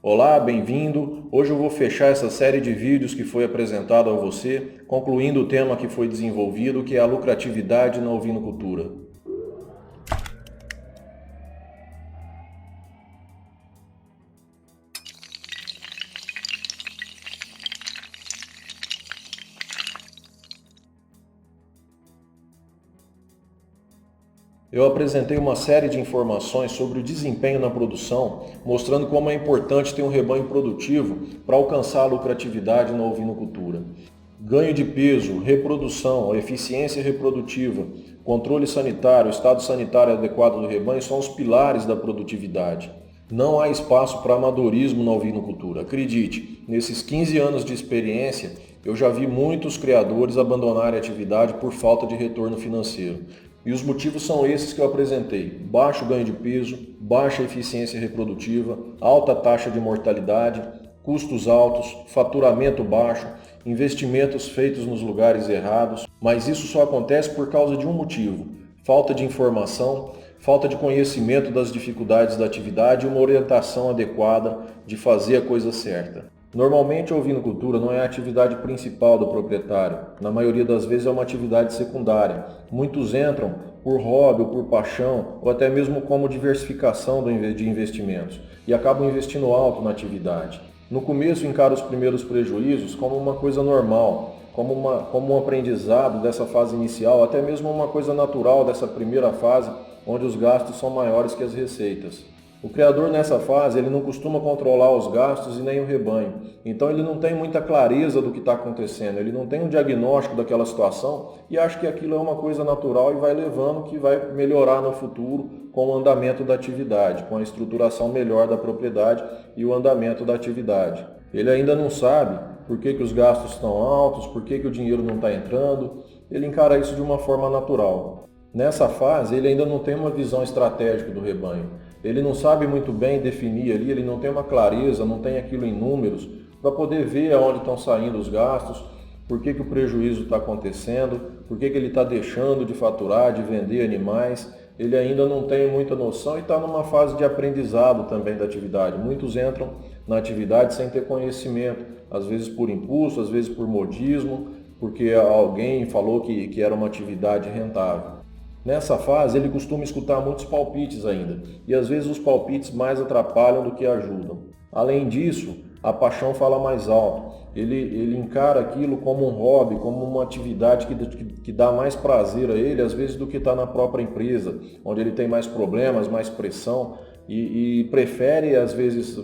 Olá, bem-vindo! Hoje eu vou fechar essa série de vídeos que foi apresentada a você, concluindo o tema que foi desenvolvido, que é a lucratividade na ovinocultura. Eu apresentei uma série de informações sobre o desempenho na produção, mostrando como é importante ter um rebanho produtivo para alcançar a lucratividade na ovinocultura. Ganho de peso, reprodução, eficiência reprodutiva, controle sanitário, estado sanitário adequado do rebanho são os pilares da produtividade. Não há espaço para amadorismo na ovinocultura. Acredite, nesses 15 anos de experiência, eu já vi muitos criadores abandonarem a atividade por falta de retorno financeiro. E os motivos são esses que eu apresentei: baixo ganho de peso, baixa eficiência reprodutiva, alta taxa de mortalidade, custos altos, faturamento baixo, investimentos feitos nos lugares errados. Mas isso só acontece por causa de um motivo: falta de informação, falta de conhecimento das dificuldades da atividade e uma orientação adequada de fazer a coisa certa. Normalmente a ovinocultura não é a atividade principal do proprietário. Na maioria das vezes é uma atividade secundária. Muitos entram por hobby ou por paixão, ou até mesmo como diversificação de investimentos, e acabam investindo alto na atividade. No começo encara os primeiros prejuízos como uma coisa normal, como um aprendizado dessa fase inicial, até mesmo uma coisa natural dessa primeira fase, onde os gastos são maiores que as receitas. O criador nessa fase ele não costuma controlar os gastos e nem o rebanho, então ele não tem muita clareza do que está acontecendo, ele não tem um diagnóstico daquela situação e acha que aquilo é uma coisa natural e vai levando que vai melhorar no futuro com o andamento da atividade, com a estruturação melhor da propriedade e o andamento da atividade. Ele ainda não sabe por que os gastos estão altos, por que o dinheiro não está entrando, ele encara isso de uma forma natural. Nessa fase ele ainda não tem uma visão estratégica do rebanho. Ele não sabe muito bem definir ali, ele não tem uma clareza, não tem aquilo em números para poder ver aonde estão saindo os gastos, por que o prejuízo está acontecendo, por que ele está deixando de faturar, de vender animais. Ele ainda não tem muita noção e está numa fase de aprendizado também da atividade. Muitos entram na atividade sem ter conhecimento, às vezes por impulso, às vezes por modismo, porque alguém falou que era uma atividade rentável. Nessa fase, ele costuma escutar muitos palpites ainda, e às vezes os palpites mais atrapalham do que ajudam. Além disso, a paixão fala mais alto. Ele encara aquilo como um hobby, como uma atividade que dá mais prazer a ele, às vezes, do que está na própria empresa, onde ele tem mais problemas, mais pressão, e prefere, às vezes,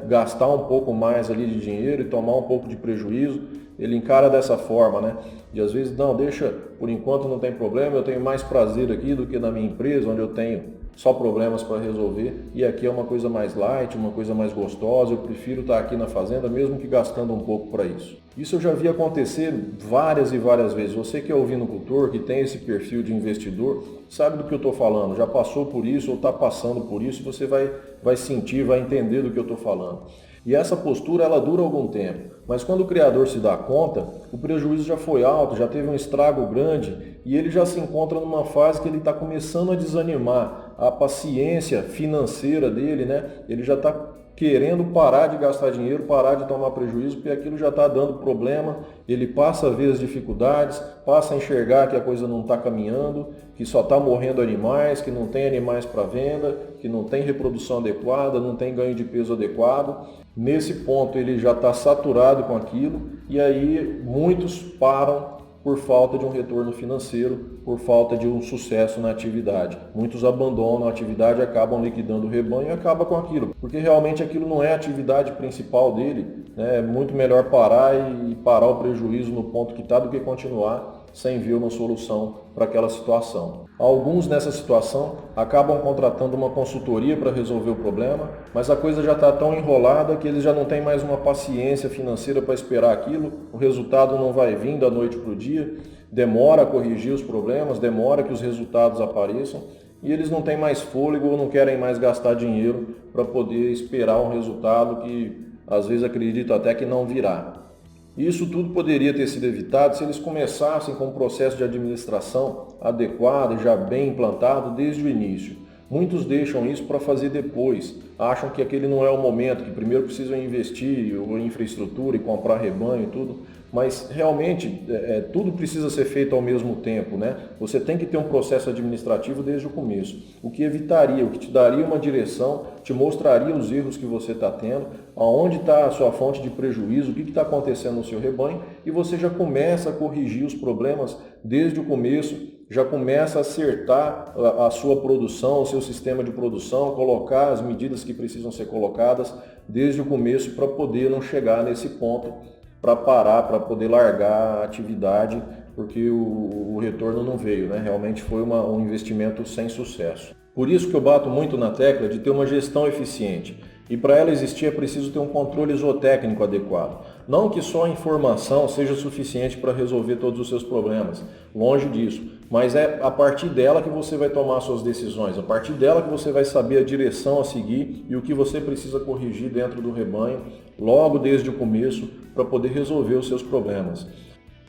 gastar um pouco mais ali de dinheiro e tomar um pouco de prejuízo. Ele encara dessa forma, né? E às vezes, não, deixa, por enquanto não tem problema, eu tenho mais prazer aqui do que na minha empresa, onde eu tenho só problemas para resolver, e aqui é uma coisa mais light, uma coisa mais gostosa, eu prefiro estar aqui na fazenda, mesmo que gastando um pouco para isso. Isso eu já vi acontecer várias e várias vezes. Você que é ovinocultor, que tem esse perfil de investidor, sabe do que eu estou falando, já passou por isso ou está passando por isso, você vai sentir, vai entender do que eu estou falando. E essa postura ela dura algum tempo, mas quando o criador se dá conta, o prejuízo já foi alto, já teve um estrago grande e ele já se encontra numa fase que ele está começando a desanimar. A paciência financeira dele, ele já está querendo parar de gastar dinheiro, parar de tomar prejuízo, porque aquilo já está dando problema, ele passa a ver as dificuldades, passa a enxergar que a coisa não está caminhando, que só está morrendo animais, que não tem animais para venda, que não tem reprodução adequada, não tem ganho de peso adequado. Nesse ponto ele já está saturado com aquilo e aí muitos param por falta de um retorno financeiro, por falta de um sucesso na atividade. Muitos abandonam a atividade, acabam liquidando o rebanho e acabam com aquilo, porque realmente aquilo não é a atividade principal dele. É muito melhor parar e parar o prejuízo no ponto que está do que continuar sem ver uma solução para aquela situação. Alguns nessa situação acabam contratando uma consultoria para resolver o problema, mas a coisa já está tão enrolada que eles já não têm mais uma paciência financeira para esperar aquilo, o resultado não vai vir da noite para o dia, demora a corrigir os problemas, demora que os resultados apareçam e eles não têm mais fôlego ou não querem mais gastar dinheiro para poder esperar um resultado que às vezes acredito até que não virá. Isso tudo poderia ter sido evitado se eles começassem com um processo de administração adequado e já bem implantado desde o início. Muitos deixam isso para fazer depois, acham que aquele não é o momento, que primeiro precisam investir em infraestrutura e comprar rebanho e tudo, mas realmente tudo precisa ser feito ao mesmo tempo, né? Você tem que ter um processo administrativo desde o começo, o que evitaria, o que te daria uma direção, te mostraria os erros que você está tendo, aonde está a sua fonte de prejuízo, o que está acontecendo no seu rebanho, e você já começa a corrigir os problemas desde o começo, já começa a acertar a sua produção, o seu sistema de produção, colocar as medidas que precisam ser colocadas desde o começo para poder não chegar nesse ponto, para parar, para poder largar a atividade, porque o retorno não veio, né? Realmente foi um investimento sem sucesso. Por isso que eu bato muito na tecla de ter uma gestão eficiente. E para ela existir é preciso ter um controle zootécnico adequado. Não que só a informação seja suficiente para resolver todos os seus problemas, longe disso. Mas é a partir dela que você vai tomar suas decisões, a partir dela que você vai saber a direção a seguir e o que você precisa corrigir dentro do rebanho, logo desde o começo, para poder resolver os seus problemas.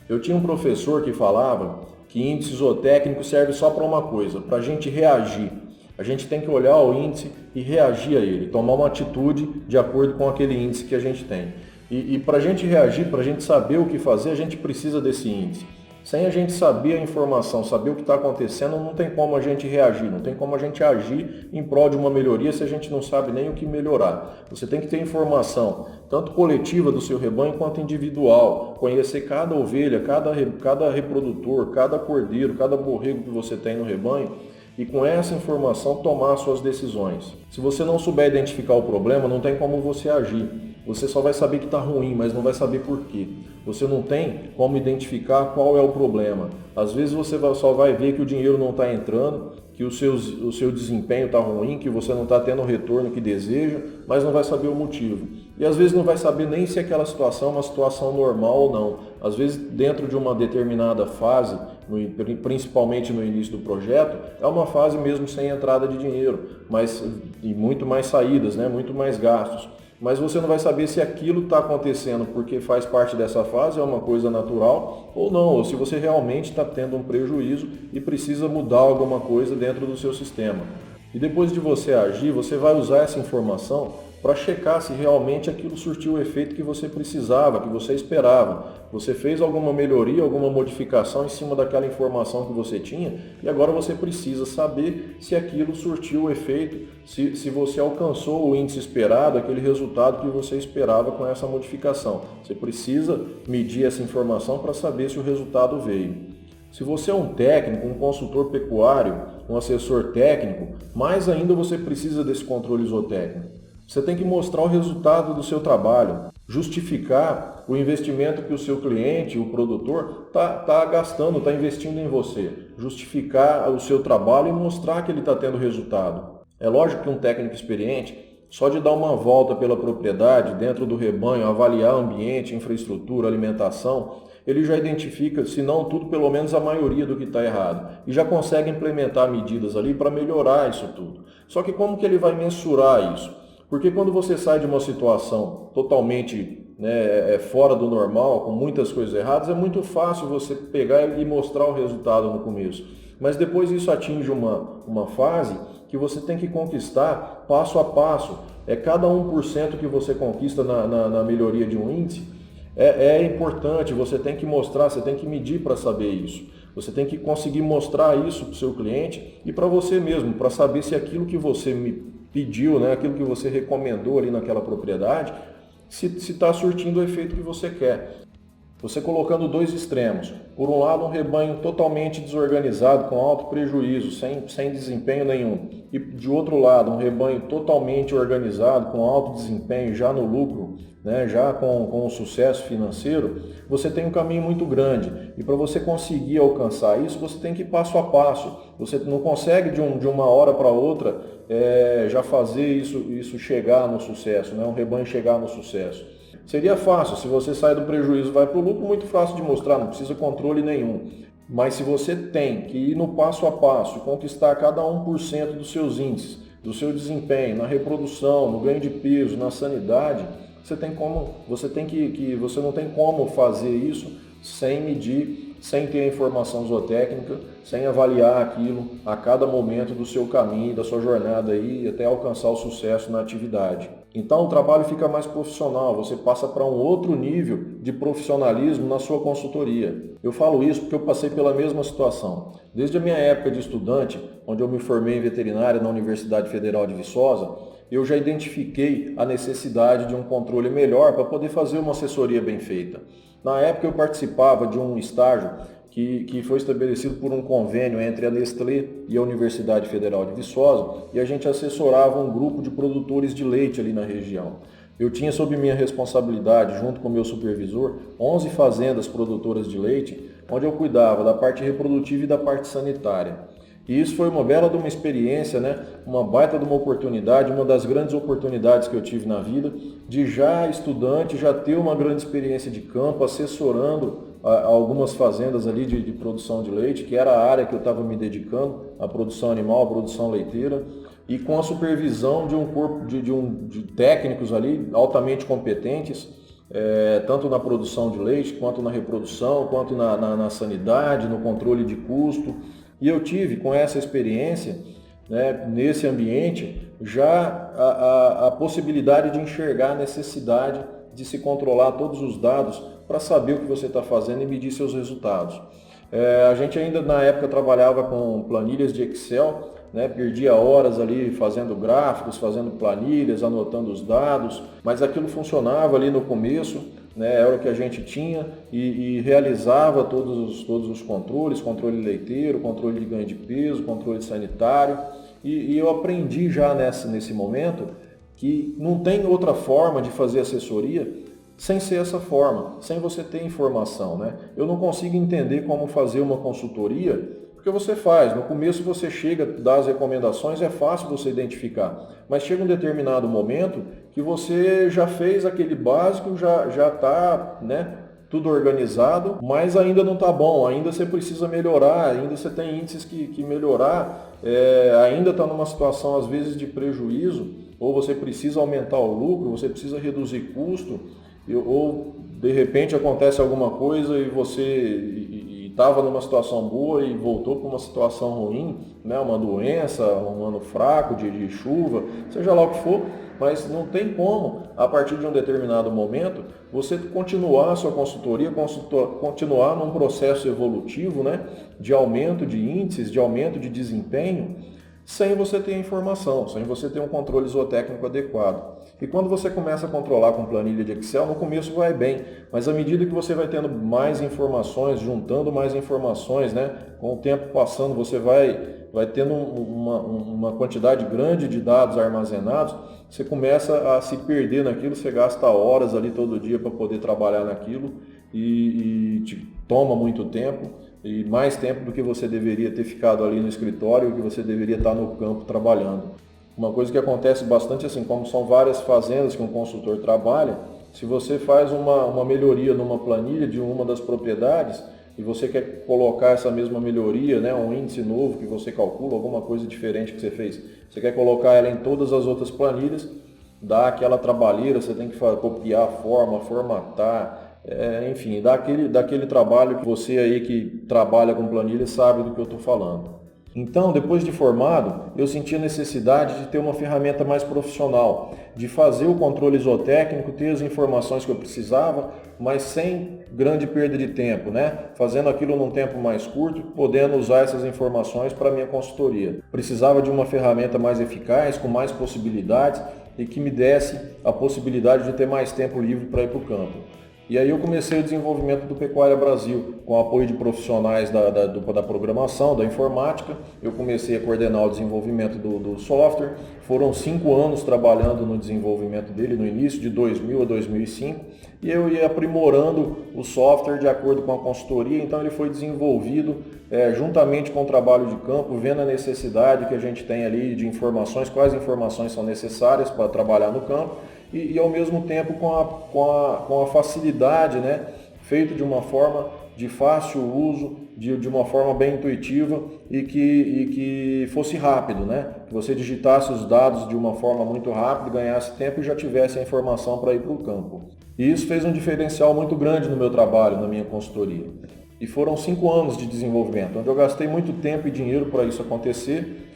Eu tinha um professor que falava que índice zootécnico serve só para uma coisa, para a gente reagir. A gente tem que olhar o índice e reagir a ele, tomar uma atitude de acordo com aquele índice que a gente tem. E para a gente reagir, para a gente saber o que fazer, a gente precisa desse índice. Sem a gente saber a informação, saber o que está acontecendo, não tem como a gente reagir, não tem como a gente agir em prol de uma melhoria se a gente não sabe nem o que melhorar. Você tem que ter informação, tanto coletiva do seu rebanho quanto individual, conhecer cada ovelha, cada reprodutor, cada cordeiro, cada borrego que você tem no rebanho, e com essa informação tomar suas decisões. Se você não souber identificar o problema, não tem como você agir. Você só vai saber que está ruim, mas não vai saber por quê. Você não tem como identificar qual é o problema. Às vezes você só vai ver que o dinheiro não está entrando, que o seu desempenho está ruim, que você não está tendo o retorno que deseja, mas não vai saber o motivo. E às vezes não vai saber nem se aquela situação é uma situação normal ou não. Às vezes dentro de uma determinada fase, principalmente no início do projeto, é uma fase mesmo sem entrada de dinheiro, e muito mais saídas, né? Muito mais gastos. Mas você não vai saber se aquilo está acontecendo porque faz parte dessa fase, é uma coisa natural, ou não, ou se você realmente está tendo um prejuízo e precisa mudar alguma coisa dentro do seu sistema. E depois de você agir, você vai usar essa informação para checar se realmente aquilo surtiu o efeito que você precisava, que você esperava. Você fez alguma melhoria, alguma modificação em cima daquela informação que você tinha e agora você precisa saber se aquilo surtiu o efeito, se você alcançou o índice esperado, aquele resultado que você esperava com essa modificação. Você precisa medir essa informação para saber se o resultado veio. Se você é um técnico, um consultor pecuário, um assessor técnico, mais ainda você precisa desse controle zootécnico. Você tem que mostrar o resultado do seu trabalho, justificar o investimento que o seu cliente, o produtor, está gastando, está investindo em você. Justificar o seu trabalho e mostrar que ele está tendo resultado. É lógico que um técnico experiente, só de dar uma volta pela propriedade, dentro do rebanho, avaliar ambiente, infraestrutura, alimentação, ele já identifica, se não tudo, pelo menos a maioria do que está errado. E já consegue implementar medidas ali para melhorar isso tudo. Só que como que ele vai mensurar isso? Porque quando você sai de uma situação totalmente fora do normal, com muitas coisas erradas, é muito fácil você pegar e mostrar o resultado no começo. Mas depois isso atinge uma fase que você tem que conquistar passo a passo. É cada 1% que você conquista na melhoria de um índice, é importante, você tem que mostrar, você tem que medir para saber isso. Você tem que conseguir mostrar isso para o seu cliente e para você mesmo, para saber se aquilo que você me pediu, né, aquilo que você recomendou ali naquela propriedade, se está surtindo o efeito que você quer. Você colocando dois extremos. Por um lado, um rebanho totalmente desorganizado, com alto prejuízo, sem desempenho nenhum. E de outro lado, um rebanho totalmente organizado, com alto desempenho, já no lucro, né, já com um sucesso financeiro, você tem um caminho muito grande. E para você conseguir alcançar isso, você tem que ir passo a passo. Você não consegue de uma hora para outra já fazer isso chegar no sucesso, né, um rebanho chegar no sucesso. Seria fácil, se você sai do prejuízo e vai para o lucro, muito fácil de mostrar, não precisa controle nenhum. Mas se você tem que ir no passo a passo, conquistar cada 1% dos seus índices, do seu desempenho, na reprodução, no ganho de peso, na sanidade, você não tem como fazer isso sem medir sem ter a informação zootécnica, sem avaliar aquilo a cada momento do seu caminho, da sua jornada aí, até alcançar o sucesso na atividade. Então o trabalho fica mais profissional, você passa para um outro nível de profissionalismo na sua consultoria. Eu falo isso porque eu passei pela mesma situação. Desde a minha época de estudante, onde eu me formei em veterinária na Universidade Federal de Viçosa, eu já identifiquei a necessidade de um controle melhor para poder fazer uma assessoria bem feita. Na época eu participava de um estágio que foi estabelecido por um convênio entre a Nestlé e a Universidade Federal de Viçosa, e a gente assessorava um grupo de produtores de leite ali na região. Eu tinha sob minha responsabilidade, junto com o meu supervisor, 11 fazendas produtoras de leite, onde eu cuidava da parte reprodutiva e da parte sanitária. E isso foi uma bela de uma experiência, né? Uma baita de uma oportunidade, uma das grandes oportunidades que eu tive na vida, de já estudante, já ter uma grande experiência de campo, assessorando algumas fazendas ali de produção de leite, que era a área que eu estava me dedicando, a produção animal, a produção leiteira, e com a supervisão de um corpo de técnicos ali altamente competentes, tanto na produção de leite, quanto na reprodução, quanto na sanidade, no controle de custo. E eu tive, com essa experiência, né, nesse ambiente, já a possibilidade de enxergar a necessidade de se controlar todos os dados para saber o que você está fazendo e medir seus resultados. A gente ainda na época trabalhava com planilhas de Excel, né, perdia horas ali fazendo gráficos, fazendo planilhas, anotando os dados, mas aquilo funcionava ali no começo, né, era o que a gente tinha e realizava todos os controles, controle leiteiro, controle de ganho de peso, controle sanitário, e eu aprendi já nesse momento que não tem outra forma de fazer assessoria sem ser essa forma, sem você ter informação, né? Eu não consigo entender como fazer uma consultoria, porque você faz, no começo você chega, dá as recomendações, é fácil você identificar, mas chega um determinado momento que você já fez aquele básico, já está, né, tudo organizado, mas ainda não está bom, ainda você precisa melhorar, ainda você tem índices que melhorar, ainda está numa situação às vezes de prejuízo, ou você precisa aumentar o lucro, você precisa reduzir custo, ou de repente acontece alguma coisa e você estava numa situação boa e voltou para uma situação ruim, né? Uma doença, um ano fraco de chuva, seja lá o que for, mas não tem como, a partir de um determinado momento, você continuar a sua consultoria, continuar num processo evolutivo, né? De aumento de índices, de aumento de desempenho, sem você ter informação, sem você ter um controle zootécnico adequado. E quando você começa a controlar com planilha de Excel, no começo vai bem, mas à medida que você vai tendo mais informações, juntando mais informações, né, com o tempo passando, você vai tendo uma quantidade grande de dados armazenados, você começa a se perder naquilo, você gasta horas ali todo dia para poder trabalhar naquilo e te toma muito tempo. E mais tempo do que você deveria ter ficado ali no escritório, que você deveria estar no campo trabalhando. Uma coisa que acontece bastante assim, como são várias fazendas que um consultor trabalha, se você faz uma melhoria numa planilha de uma das propriedades e você quer colocar essa mesma melhoria, né, um índice novo que você calcula, alguma coisa diferente que você fez, você quer colocar ela em todas as outras planilhas, dá aquela trabalheira, você tem que copiar a forma, formatar, enfim, daquele trabalho que você aí que trabalha com planilha sabe do que eu estou falando. Então, depois de formado, eu senti a necessidade de ter uma ferramenta mais profissional, de fazer o controle zootécnico, ter as informações que eu precisava, mas sem grande perda de tempo, né? Fazendo aquilo num tempo mais curto, podendo usar essas informações para a minha consultoria. Precisava de uma ferramenta mais eficaz, com mais possibilidades e que me desse a possibilidade de ter mais tempo livre para ir para o campo. E aí eu comecei o desenvolvimento do Pecuária Brasil, com o apoio de profissionais da programação, da informática. Eu comecei a coordenar o desenvolvimento do software. Foram 5 anos trabalhando no desenvolvimento dele, no início de 2000 a 2005. E eu ia aprimorando o software de acordo com a consultoria. Então ele foi desenvolvido juntamente com o trabalho de campo, vendo a necessidade que a gente tem ali de informações, quais informações são necessárias para trabalhar no campo. E ao mesmo tempo com a facilidade, né, feito de uma forma de fácil uso, de uma forma bem intuitiva e que fosse rápido, né? Que você digitasse os dados de uma forma muito rápida, ganhasse tempo e já tivesse a informação para ir para o campo. E isso fez um diferencial muito grande no meu trabalho, na minha consultoria. E foram 5 anos de desenvolvimento, onde eu gastei muito tempo e dinheiro para isso acontecer,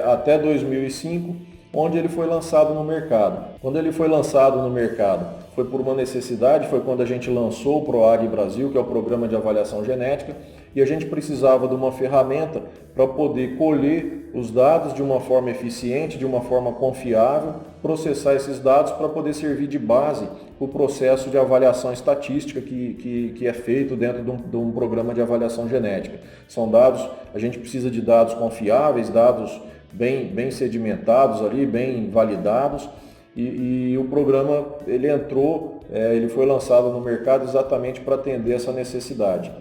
até 2005, onde ele foi lançado no mercado. Quando ele foi lançado no mercado, foi por uma necessidade, foi quando a gente lançou o PROAG Brasil, que é o Programa de Avaliação Genética, e a gente precisava de uma ferramenta para poder colher os dados de uma forma eficiente, de uma forma confiável, processar esses dados para poder servir de base para o processo de avaliação estatística que é feito dentro de um programa de avaliação genética. São dados, a gente precisa de dados confiáveis, dados bem sedimentados ali, bem validados, e o programa ele foi lançado no mercado exatamente para atender essa necessidade.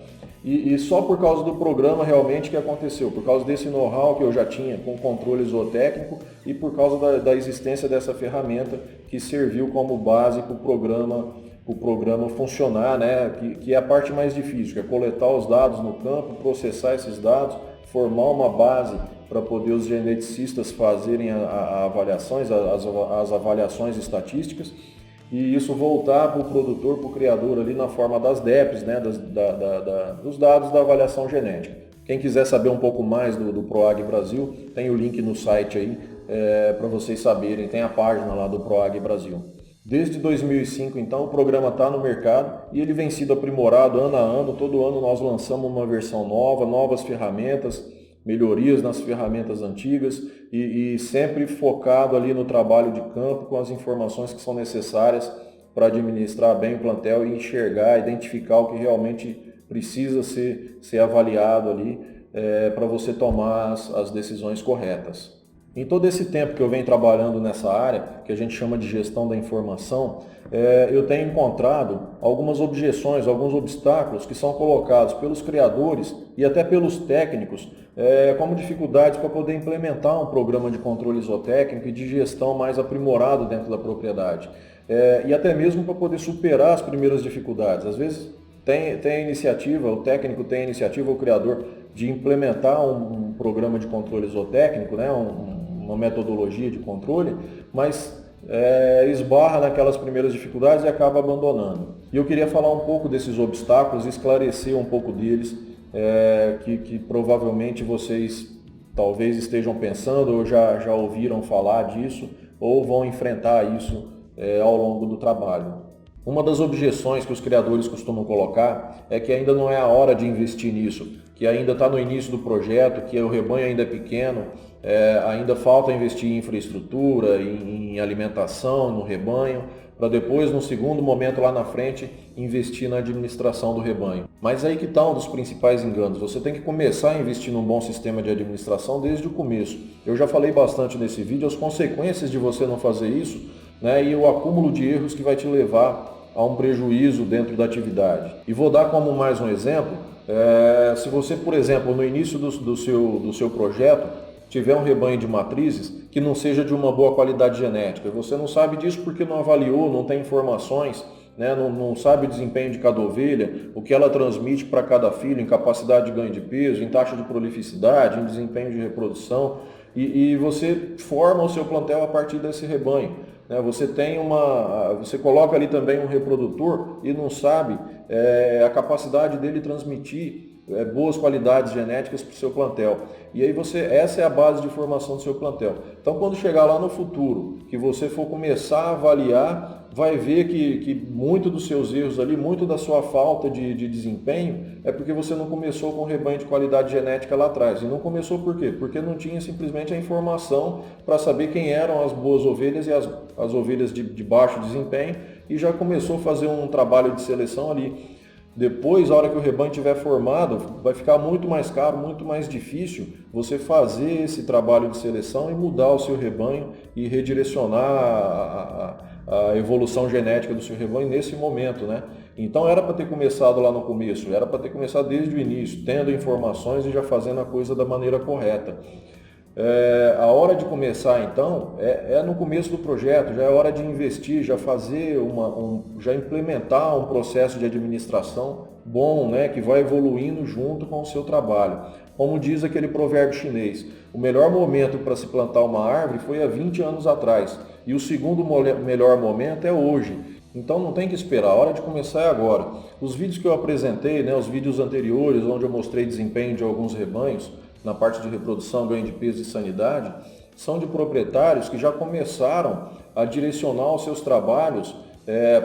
E só por causa do programa realmente que aconteceu, por causa desse know-how que eu já tinha com controle zootécnico e por causa da existência dessa ferramenta que serviu como base para o programa funcionar, né? Que é a parte mais difícil, que é coletar os dados no campo, processar esses dados, formar uma base para poder os geneticistas fazerem as avaliações estatísticas, e isso voltar para o produtor, para o criador ali na forma das DEPs, né, dos dados da avaliação genética. Quem quiser saber um pouco mais do PROAG Brasil, tem o link no site aí para vocês saberem, tem a página lá do PROAG Brasil. Desde 2005, então, o programa está no mercado e ele vem sido aprimorado ano a ano. Todo ano nós lançamos uma versão nova, novas ferramentas, melhorias nas ferramentas antigas e sempre focado ali no trabalho de campo com as informações que são necessárias para administrar bem o plantel e enxergar, identificar o que realmente precisa ser avaliado ali para você tomar as decisões corretas. Em todo esse tempo que eu venho trabalhando nessa área, que a gente chama de gestão da informação, eu tenho encontrado algumas objeções, alguns obstáculos que são colocados pelos criadores e até pelos técnicos como dificuldades para poder implementar um programa de controle zootécnico e de gestão mais aprimorado dentro da propriedade. E até mesmo para poder superar as primeiras dificuldades. Às vezes tem a iniciativa, o técnico tem a iniciativa, o criador, de implementar um programa de controle zootécnico, né, uma metodologia de controle, mas esbarra naquelas primeiras dificuldades e acaba abandonando. E eu queria falar um pouco desses obstáculos, esclarecer um pouco deles, que provavelmente vocês talvez estejam pensando ou já ouviram falar disso ou vão enfrentar isso ao longo do trabalho. Uma das objeções que os criadores costumam colocar é que ainda não é a hora de investir nisso, que ainda está no início do projeto, que o rebanho ainda é pequeno, ainda falta investir em infraestrutura, em alimentação no rebanho, para depois, no segundo momento lá na frente, investir na administração do rebanho. Mas aí que está um dos principais enganos. Você tem que começar a investir num bom sistema de administração desde o começo. Eu já falei bastante nesse vídeo as consequências de você não fazer isso, né, e o acúmulo de erros que vai te levar a um prejuízo dentro da atividade. E vou dar como mais um exemplo, se você, por exemplo, no início do seu projeto, tiver um rebanho de matrizes que não seja de uma boa qualidade genética, você não sabe disso porque não avaliou, não tem informações, né, não sabe o desempenho de cada ovelha, o que ela transmite para cada filho em capacidade de ganho de peso, em taxa de prolificidade, em desempenho de reprodução, e você forma o seu plantel a partir desse rebanho. Você coloca ali também um reprodutor e não sabe a capacidade dele transmitir boas qualidades genéticas para o seu plantel. E aí essa é a base de formação do seu plantel. Então, quando chegar lá no futuro, que você for começar a avaliar, vai ver que muito dos seus erros ali, muito da sua falta de desempenho, é porque você não começou com um rebanho de qualidade genética lá atrás. E não começou por quê? Porque não tinha simplesmente a informação para saber quem eram as boas ovelhas e as ovelhas de baixo desempenho, e já começou a fazer um trabalho de seleção ali. Depois, a hora que o rebanho estiver formado, vai ficar muito mais caro, muito mais difícil você fazer esse trabalho de seleção e mudar o seu rebanho e redirecionar a evolução genética do seu rebanho nesse momento, né? Então era para ter começado lá no começo, era para ter começado desde o início, tendo informações e já fazendo a coisa da maneira correta. A hora de começar, então, é no começo do projeto, já é hora de investir, já fazer já implementar um processo de administração bom, né, que vai evoluindo junto com o seu trabalho. Como diz aquele provérbio chinês, o melhor momento para se plantar uma árvore foi há 20 anos atrás, e o segundo melhor momento é hoje. Então não tem que esperar, a hora de começar é agora. Os vídeos que eu apresentei, né, os vídeos anteriores, onde eu mostrei desempenho de alguns rebanhos, na parte de reprodução, ganho de peso e sanidade, são de proprietários que já começaram a direcionar os seus trabalhos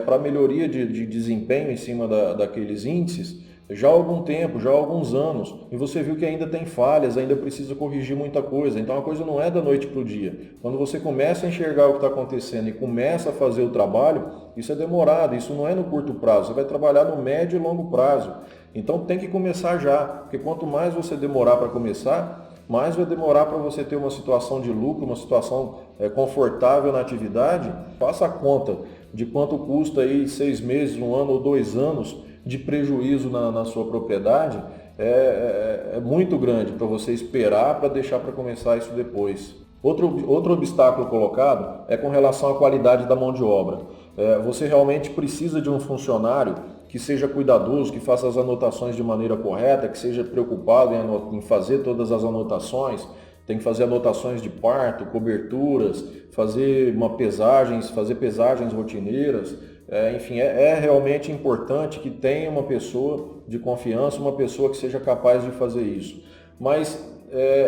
para melhoria de desempenho em cima daqueles índices já há algum tempo, já há alguns anos, e você viu que ainda tem falhas, ainda precisa corrigir muita coisa. Então a coisa não é da noite para o dia. Quando você começa a enxergar o que está acontecendo e começa a fazer o trabalho, isso é demorado, isso não é no curto prazo, você vai trabalhar no médio e longo prazo. Então tem que começar já, porque quanto mais você demorar para começar, mais vai demorar para você ter uma situação de lucro, uma situação confortável na atividade. Faça a conta de quanto custa aí 6 meses, 1 ano ou 2 anos de prejuízo na sua propriedade. É muito grande para você esperar para deixar para começar isso depois. Outro obstáculo colocado é com relação à qualidade da mão de obra. Você realmente precisa de um funcionário que seja cuidadoso, que faça as anotações de maneira correta, que seja preocupado em fazer todas as anotações. Tem que fazer anotações de parto, coberturas, fazer pesagens rotineiras. Enfim, é realmente importante que tenha uma pessoa de confiança, uma pessoa que seja capaz de fazer isso. Mas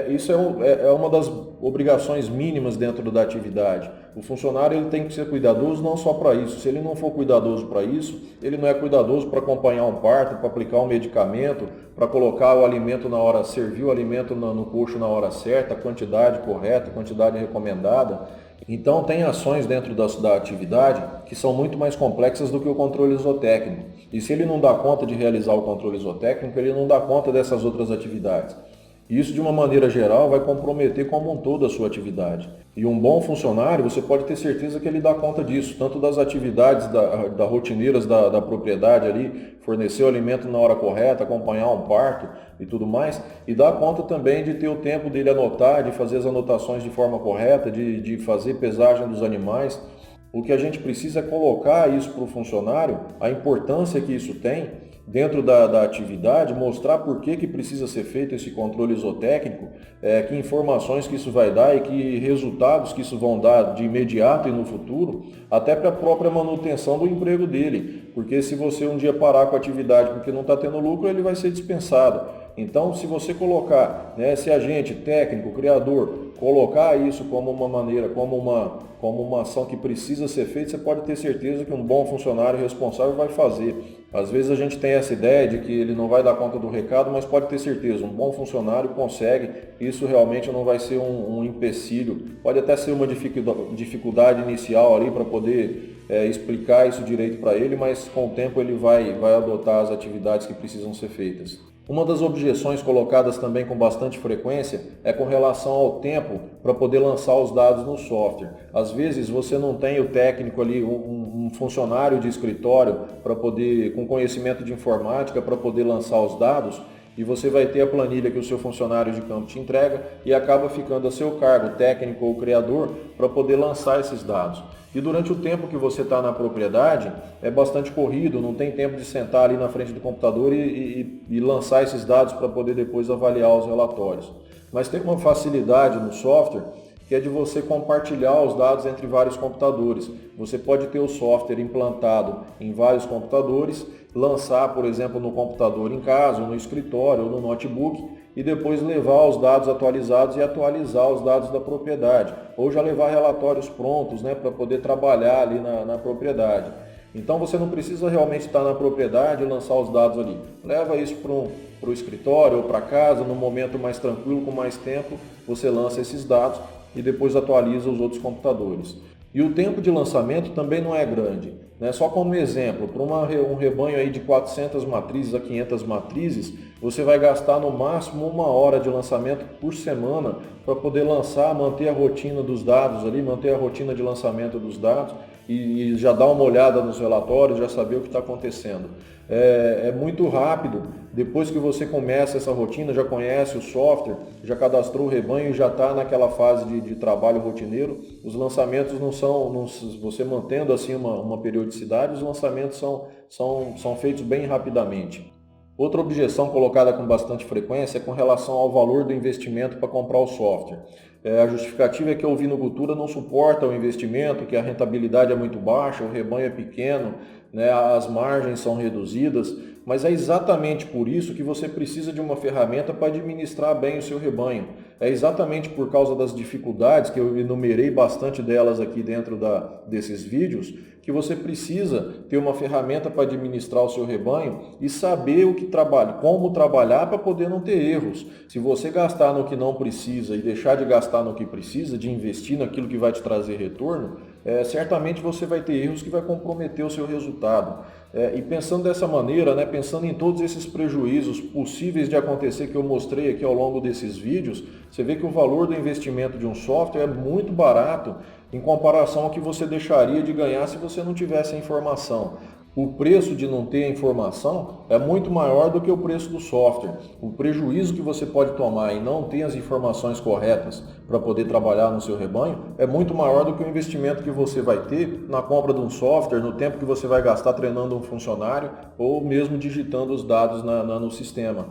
isso é uma das obrigações mínimas dentro da atividade. O funcionário ele tem que ser cuidadoso não só para isso. Se ele não for cuidadoso para isso, ele não é cuidadoso para acompanhar um parto, para aplicar um medicamento, para colocar o alimento na hora, servir o alimento no coxo na hora certa, a quantidade correta, a quantidade recomendada. Então tem ações dentro da atividade que são muito mais complexas do que o controle zootécnico. E se ele não dá conta de realizar o controle zootécnico, ele não dá conta dessas outras atividades. Isso, de uma maneira geral, vai comprometer como um todo a sua atividade. E um bom funcionário, você pode ter certeza que ele dá conta disso, tanto das atividades rotineiras da propriedade ali, fornecer o alimento na hora correta, acompanhar um parto e tudo mais, e dá conta também de ter o tempo dele anotar, de fazer as anotações de forma correta, de fazer pesagem dos animais. O que a gente precisa é colocar isso para o funcionário, a importância que isso tem dentro da atividade, mostrar por que precisa ser feito esse controle zootécnico, que informações que isso vai dar e que resultados que isso vão dar de imediato e no futuro, até para a própria manutenção do emprego dele. Porque se você um dia parar com a atividade porque não está tendo lucro, ele vai ser dispensado. Então, se você colocar, esse agente técnico, criador, colocar isso como uma maneira, como uma ação que precisa ser feita, você pode ter certeza que um bom funcionário responsável vai fazer. Às vezes a gente tem essa ideia de que ele não vai dar conta do recado, mas pode ter certeza, um bom funcionário consegue, isso realmente não vai ser um empecilho, pode até ser uma dificuldade inicial ali para poder explicar isso direito para ele, mas com o tempo ele vai adotar as atividades que precisam ser feitas. Uma das objeções colocadas também com bastante frequência é com relação ao tempo para poder lançar os dados no software. Às vezes você não tem o técnico ali, um funcionário de escritório para poder, com conhecimento de informática, para poder lançar os dados, e você vai ter a planilha que o seu funcionário de campo te entrega e acaba ficando a seu cargo, técnico ou criador, para poder lançar esses dados. E durante o tempo que você está na propriedade, é bastante corrido, não tem tempo de sentar ali na frente do computador e lançar esses dados para poder depois avaliar os relatórios. Mas tem uma facilidade no software que é de você compartilhar os dados entre vários computadores. Você pode ter o software implantado em vários computadores, lançar, por exemplo, no computador em casa, ou no escritório, ou no notebook, e depois levar os dados atualizados e atualizar os dados da propriedade, ou já levar relatórios prontos, para poder trabalhar ali na propriedade. Então você não precisa realmente estar na propriedade e lançar os dados ali. Leva isso para o escritório ou para casa, num momento mais tranquilo, com mais tempo, você lança esses dados e depois atualiza os outros computadores. E o tempo de lançamento também não é grande. Só como exemplo, para um rebanho aí de 400 matrizes a 500 matrizes, você vai gastar no máximo 1 hora de lançamento por semana para poder lançar, manter a rotina dos dados ali, manter a rotina de lançamento dos dados e já dar uma olhada nos relatórios, já saber o que está acontecendo. É muito rápido, depois que você começa essa rotina, já conhece o software, já cadastrou o rebanho e já está naquela fase de trabalho rotineiro, os lançamentos você mantendo assim uma periodicidade, os lançamentos são feitos bem rapidamente. Outra objeção colocada com bastante frequência é com relação ao valor do investimento para comprar o software. A justificativa é que a ovinocultura não suporta o investimento, que a rentabilidade é muito baixa, o rebanho é pequeno, né, as margens são reduzidas, mas é exatamente por isso que você precisa de uma ferramenta para administrar bem o seu rebanho. É exatamente por causa das dificuldades, que eu enumerei bastante delas aqui dentro desses vídeos, que você precisa ter uma ferramenta para administrar o seu rebanho e saber o que trabalha, como trabalhar para poder não ter erros. Se você gastar no que não precisa e deixar de gastar no que precisa, de investir naquilo que vai te trazer retorno, certamente você vai ter erros que vai comprometer o seu resultado. E pensando dessa maneira, né, pensando em todos esses prejuízos possíveis de acontecer que eu mostrei aqui ao longo desses vídeos, você vê que o valor do investimento de um software é muito barato em comparação ao que você deixaria de ganhar se você não tivesse a informação. O preço de não ter a informação é muito maior do que o preço do software. O prejuízo que você pode tomar em não ter as informações corretas para poder trabalhar no seu rebanho é muito maior do que o investimento que você vai ter na compra de um software, no tempo que você vai gastar treinando um funcionário ou mesmo digitando os dados no sistema.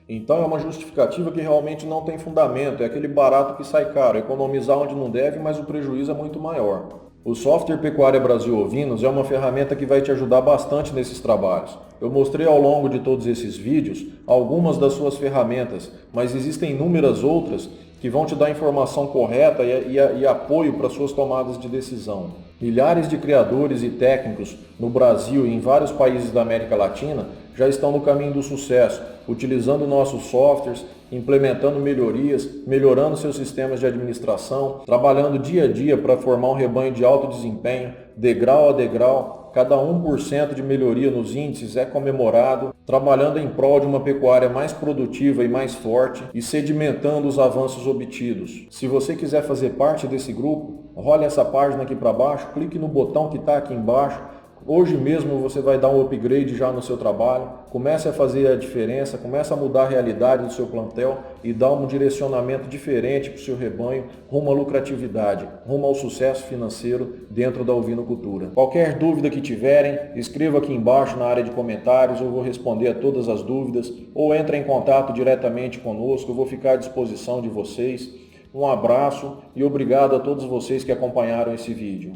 Então é uma justificativa que realmente não tem fundamento, é aquele barato que sai caro, economizar onde não deve, mas o prejuízo é muito maior. O software Pecuária Brasil Ovinos é uma ferramenta que vai te ajudar bastante nesses trabalhos. Eu mostrei ao longo de todos esses vídeos algumas das suas ferramentas, mas existem inúmeras outras que vão te dar informação correta e apoio para suas tomadas de decisão. Milhares de criadores e técnicos no Brasil e em vários países da América Latina já estão no caminho do sucesso, utilizando nossos softwares, implementando melhorias, melhorando seus sistemas de administração, trabalhando dia a dia para formar um rebanho de alto desempenho, degrau a degrau. Cada 1% de melhoria nos índices é comemorado, trabalhando em prol de uma pecuária mais produtiva e mais forte e sedimentando os avanços obtidos. Se você quiser fazer parte desse grupo, role essa página aqui para baixo, clique no botão que está aqui embaixo. Hoje mesmo você vai dar um upgrade já no seu trabalho, comece a fazer a diferença, comece a mudar a realidade do seu plantel e dar um direcionamento diferente para o seu rebanho rumo à lucratividade, rumo ao sucesso financeiro dentro da ovinocultura. Qualquer dúvida que tiverem, escreva aqui embaixo na área de comentários, eu vou responder a todas as dúvidas, ou entre em contato diretamente conosco, eu vou ficar à disposição de vocês. Um abraço e obrigado a todos vocês que acompanharam esse vídeo.